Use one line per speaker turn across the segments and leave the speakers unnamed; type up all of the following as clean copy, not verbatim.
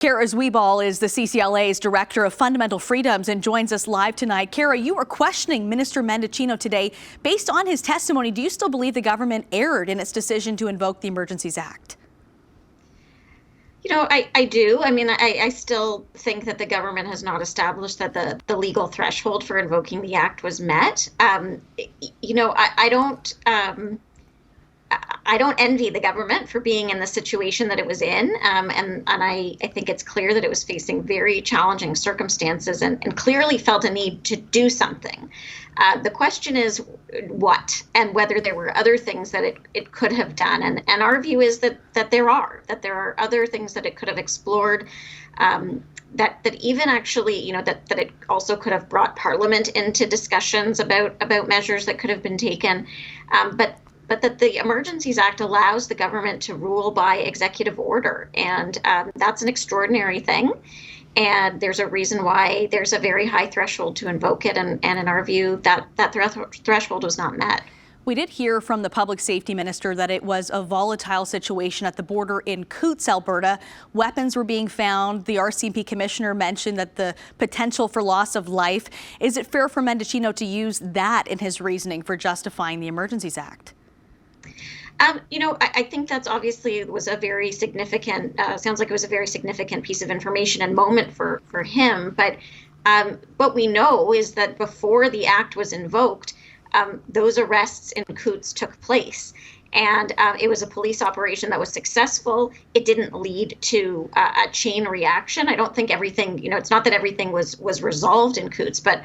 Kara Zweiball is the CCLA's Director of Fundamental Freedoms and joins us live tonight. Kara, you are questioning Minister Mendicino today. Based on his testimony, do you still believe the government erred in its decision to invoke the Emergencies Act?
You know, I do. I mean, I still think that the government has not established that the legal threshold for invoking the act was met. You know, I don't envy the government for being in the situation that it was in, and I think it's clear that it was facing very challenging circumstances and clearly felt a need to do something. The question is what, and whether there were other things that it could have done, and our view is that there are other things that it could have explored, that even actually, you know, that it also could have brought Parliament into discussions about measures that could have been taken, but that the Emergencies Act allows the government to rule by executive order. And that's an extraordinary thing. And there's a reason why there's a very high threshold to invoke it. And in our view, that threshold was not met.
We did hear from the Public Safety Minister that it was a volatile situation at the border in Coutts, Alberta. Weapons were being found. The RCMP Commissioner mentioned that the potential for loss of life. Is it fair for Mendicino to use that in his reasoning for justifying the Emergencies Act?
You know, I think that's obviously was a very significant, sounds like it was a very significant piece of information and moment for him. But what we know is that before the act was invoked, those arrests in Coutts took place. And it was a police operation that was successful. It didn't lead to a chain reaction. I don't think everything, you know, it's not that everything was resolved in Coutts, but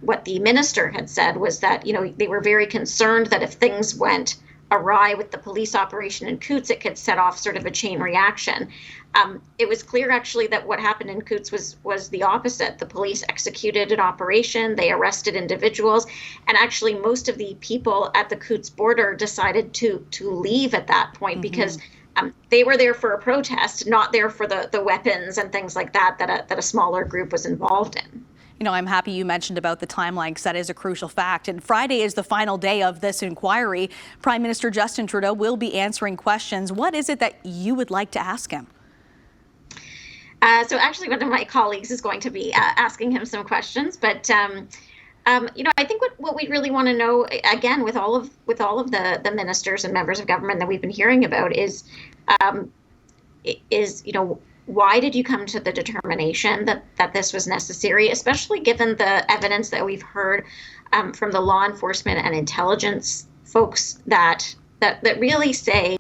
what the minister had said was that, you know, they were very concerned that if things went awry with the police operation in Coutts, it could set off sort of a chain reaction. It was clear actually that what happened in Coutts was the opposite. The police executed an operation, they arrested individuals, and actually most of the people at the Coutts border decided to leave at that point because they were there for a protest, not there for the weapons and things like that a smaller group was involved in.
You know, I'm happy you mentioned about the timeline because that is a crucial fact. And Friday is the final day of this inquiry. Prime Minister Justin Trudeau will be answering questions. What is it that you would like to ask him?
So actually, one of my colleagues is going to be asking him some questions. But you know, I think what we really want to know, again, with all of the ministers and members of government that we've been hearing about is you know, why did you come to the determination that this was necessary, especially given the evidence that we've heard from the law enforcement and intelligence folks that really say,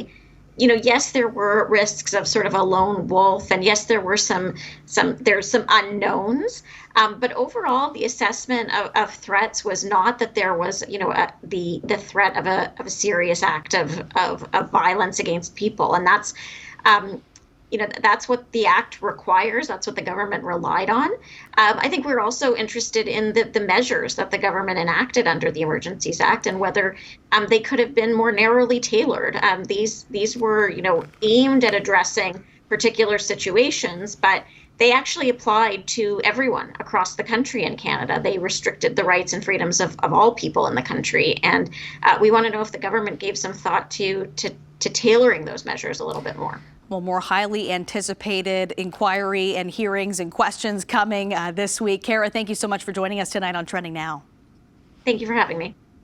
you know, yes, there were risks of sort of a lone wolf, and yes, there were there's some unknowns, but overall, the assessment of threats was not that there was, you know, the threat of a serious act of violence against people, and that's. You know, that's what the act requires. That's what the government relied on. I think we're also interested in the measures that the government enacted under the Emergencies Act and whether they could have been more narrowly tailored. These were, you know, aimed at addressing particular situations, but they actually applied to everyone across the country in Canada. They restricted the rights and freedoms of all people in the country. And we want to know if the government gave some thought to tailoring those measures a little bit more.
Well, more highly anticipated inquiry and hearings and questions coming this week. Kara, thank you so much for joining us tonight on Trending Now.
Thank you for having me.